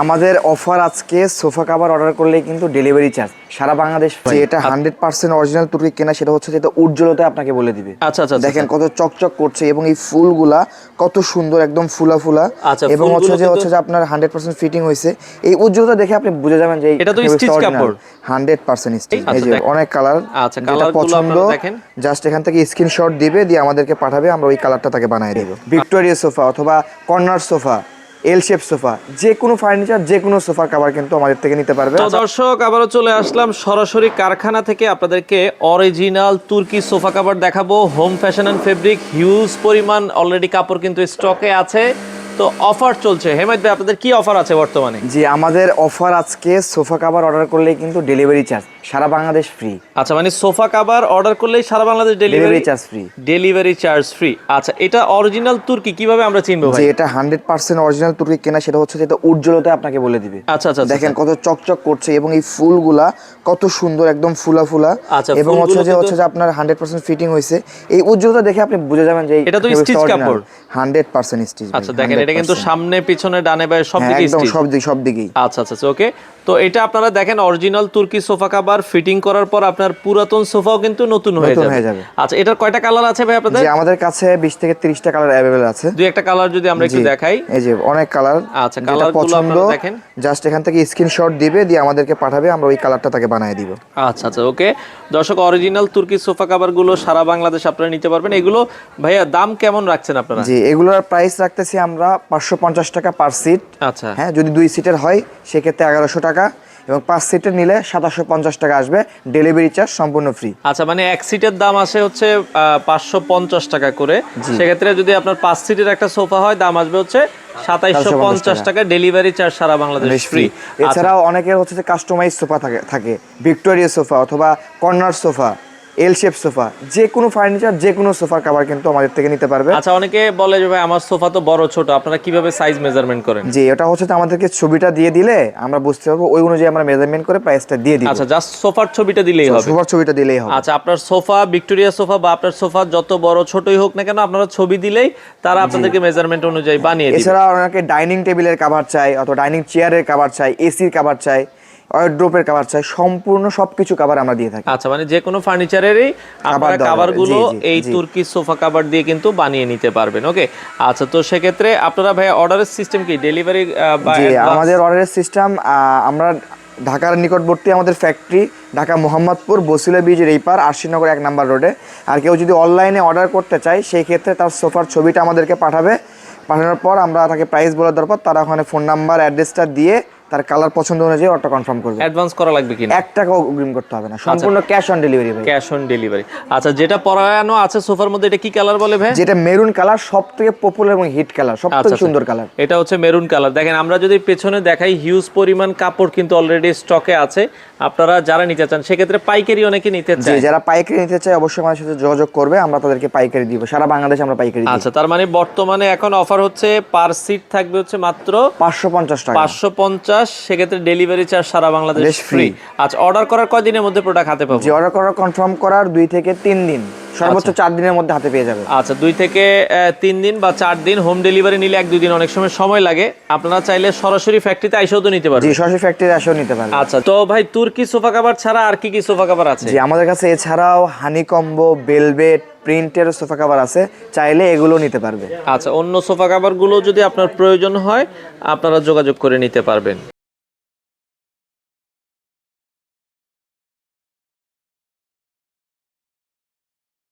আমাদের অফার আজকে sofa cover order করলে কিন্তু ডেলিভারি চার্জ সারা বাংলাদেশ ফ্রি। এটা 100% অরিজিনাল তুর্কি কেনা, সেটা হচ্ছে যেটা উজ্জ্বলতা আপনাকে বলে দিবে। আচ্ছা আচ্ছা দেখেন কত চকচক করছে এবং এই ফুলগুলা কত সুন্দর, একদম ফুলা ফুলা। এবং হচ্ছে যে আপনার 100% ফিটিং হয়েছে। এই উজ্জ্বলতা দেখে আপনি বুঝে যাবেন যে এটা তো স্টিচ কাপড় 100% স্টিচ। এই যে অনেক কালার, আচ্ছা যেটা পছন্দ জাস্ট এখান থেকে স্ক্রিনশট দিবে, দিয়ে আমাদেরকে পাঠাবে, আমরা ওই কালারটা তাকে বানিয়ে দেব। ভিক্টোরিয়া সোফা অথবা কর্নার সোফা, এল শেপ সোফা, যে কোনো ফার্নিচার, যে কোনো সোফার কভার কিন্তু আমাদের থেকে নিতে পারবে। তো দর্শক, আবারও চলে আসলাম সরাসরি কারখানা থেকে আপনাদেরকে অরিজিনাল তুর্কি সোফা কভার দেখাবো। Home fashion and fabric, huge পরিমাণ অলরেডি কাপড় কিন্তু স্টকে আছে। তো অফার চলছে। হেমায়েত ভাই, আপনাদের কি অফার আছে বর্তমানে? জি, আমাদের অফার আজকে সোফা কভার অর্ডার করলে কিন্তু ডেলিভারি চার্জ সারা বাংলাদেশ ফ্রি। আচ্ছা, মানে সোফা কভার অর্ডার করলেই সারা Bangladesh delivery charge free. Delivery charge free. আচ্ছা, এটা অরিজিনাল তুর্কি কিভাবে আমরা চিনবো ভাই? যে এটা 100% অরিজিনাল তুর্কি কেনা, সেটা হচ্ছে যেটা উজ্জ্বলতা আপনাকে বলে দিবে। আচ্ছা আচ্ছা, দেখেন কত চকচক করছে এবং এই ফুলগুলা কত সুন্দর, একদম ফুলা ফুলা। এবং হচ্ছে যে আপনার 100% ফিটিং হয়েছে। এই উজ্জ্বলতা দেখে আপনি বুঝে যাবেন যে এটা তো স্টিচ কাপড় 100% স্টিচ। আচ্ছা, দেখেন এটা কিন্তু সামনে পিছনে ডানে বামে সব দিকে স্টিচ, সব দিকেই। আচ্ছা আচ্ছা ওকে। তো এটা আপনারা দেখেন অরিজিনাল তুর্কি সোফা কভার ফিটিং করার পর আপনার পুরাতন সোফাও কিন্তু নতুন হয়ে যাবে। আচ্ছা, এটার কয়টা কালার আছে ভাই আপনাদের? জি, আমাদের কাছে 20 থেকে 30টা কালার अवेलेबल আছে। দুই একটা কালার যদি আমরা একটু দেখাই। এই যে অনেক কালার। আচ্ছা, কালারগুলো আপনারা দেখেন, জাস্ট এখান থেকে স্ক্রিনশট দিবে, দিয়ে আমাদেরকে পাঠাবে, আমরা ওই কালারটা তাকে বানিয়ে দিব। আচ্ছা আচ্ছা ওকে। দর্শক, অরিজিনাল তুর্কি সোফা কভার গুলো সারা বাংলাদেশ আপনারা নিতে পারবেন। এগুলো ভাইয়া দাম কেমন রাখছেন আপনারা? জি, এগুলোর প্রাইস রাখতেছি আমরা 550 টাকা পার সিট। আচ্ছা হ্যাঁ, যদি 2 সিটের হয় সেক্ষেত্রে 1100 টাকা, এবং 5 সিটের নিলে 2750 টাকা আসবে। ডেলিভারি চার্জ সম্পূর্ণ ফ্রি। আচ্ছা, মানে এক সিটের দাম আসে হচ্ছে 550 টাকা করে। সেক্ষেত্রে যদি আপনার 5 সিটের একটা সোফা হয়, দাম আসবে হচ্ছে 2750 টাকা। ডেলিভারি চার্জ সারা বাংলাদেশ ফ্রি। এছাড়াও অনেকের হচ্ছে যে কাস্টমাইজ সোফা থাকে, ভিক্টোরিয়া সোফা অথবা কর্নার সোফা, এল শেপ সোফা, যে কোনো ফার্নিচার, যে কোনো সোফার কভার কিন্তু আমাদের থেকে নিতে পারবে। আচ্ছা, অনেকে বলে যে ভাই আমার সোফা তো বড় ছোট, আপনারা কিভাবে সাইজ মেজারমেন্ট করেন? জি, এটা হচ্ছে আমাদেরকে ছবিটা দিয়ে দিলে আমরা বুঝতে পারবো, ওই অনুযায়ী আমরা মেজারমেন্ট করে প্রাইসটা দিয়ে দিই। আচ্ছা, জাস্ট সোফার ছবিটা দিলেই হবে? সোফার ছবিটা দিলেই হবে। আচ্ছা, আপনার সোফা ভিক্টোরিয়া সোফা বা আপনার সোফা যত বড় ছোটই হোক না কেন, আপনারা ছবি দিলেই তারা আপনাদেরকে মেজারমেন্ট অনুযায়ী বানিয়ে দিবে। এছাড়া অনেকে ডাইনিং টেবিলের কভার চাই, অথবা ডাইনিং চেয়ারের কভার চাই, এসির কভার চাই, ওয়ারড্রোবের কভার চাই, সম্পূর্ণ সবকিছু কভার আমরা দিয়ে থাকি। আচ্ছা, মানে যে কোনো ফার্নিচারেরই আপনারা কভারগুলো এই তুর্কি সোফা কভার দিয়ে কিন্তু বানিয়ে নিতে পারবেন। ওকে। আচ্ছা, তো সেক্ষেত্রে আপনারা ভাই অর্ডারের সিস্টেম কি ডেলিভারি? জি, আমাদের অর্ডারের সিস্টেম, আমরা ঢাকার নিকটবর্তী আমাদের ফ্যাক্টরি ঢাকা মোহাম্মদপুর বসিলা ব্রিজের এই পার আশিনগর 1 নাম্বার রোডে। আর কেউ যদি অনলাইনে অর্ডার করতে চায়, সেই ক্ষেত্রে তার সোফার ছবিটা আমাদেরকে পাঠাবে। পাঠানোর পর আমরা তাকে প্রাইস বলে দেওয়ার পর তারা ওখানে ফোন নাম্বার, অ্যাড্রেসটা দিয়ে তার কালার পছন্দ অনুযায়ী অর্ডার কনফার্ম করবে। অ্যাডভান্স করা লাগবে কিনা? 1 টাকাও অগ্রিম করতে হবে না, সম্পূর্ণ ক্যাশ অন ডেলিভারি ভাই। Cash on delivery. আচ্ছা, যেটা পরানো আছে সোফার মধ্যে, এটা কি কালার বলে ভাই? যেটা মেরুন কালার, সবথেকে পপুলার এবং হিট কালার, সবথেকে সুন্দর কালার। এটা হচ্ছে মেরুন কালার। দেখেন, আমরা যদি পেছনে দেখাই, হিউজ পরিমাণ কাপড় কিন্তু অলরেডি স্টকে আছে। আপনারা যারা নিতে চান, সেক্ষেত্রে পাইকারি অনেকে নিতে চায়। যারা পাইকারি নিতে চায় অবশ্যই আমাদের সাথে যোগাযোগ করবে, আমরা তাদেরকে পাইকারি দিব। সারা বাংলাদেশে আমরা পাইকারি দিই। আচ্ছা, তার মানে বর্তমানে এখন অফার হচ্ছে পার সিট থাকবে হচ্ছে মাত্র 550 টাকা। 550। সেক্ষেত্রে ডেলিভারি চার্জ সারা বাংলাদেশ ফ্রি। আচ্ছা, অর্ডার করার কয়দিনের মধ্যে প্রোডাক্ট হাতে পাবো? যে অর্ডার করার কনফার্ম করার 2 থেকে 3 দিন, সর্বোচ্চ 4 দিনের মধ্যে হাতে পেয়ে যাবে। আচ্ছা, 2 থেকে 3 দিন বা 4 দিন। হোম ডেলিভারি নিলে 1-2 দিন অনেক সময় লাগে। আপনারা চাইলে সরাসরি ফ্যাক্টরিতে এসেও তো নিতে পারবেন। জি, সরাসরি ফ্যাক্টরিতে এসেও নিতে পারবেন। আচ্ছা, তো ভাই তুর্কি সোফা কভার ছাড়া আর কি কি সোফা কভার আছে? জি, আমাদের কাছে এছাড়াও হানিকম্বো, ভেলভেট, প্রিন্টের সোফা কভার আছে, চাইলে এগুলো নিতে পারবে। আচ্ছা, অন্য সোফা কভার গুলো যদি আপনার প্রয়োজন হয়, আপনারা যোগাযোগ করে নিতে পারবেন।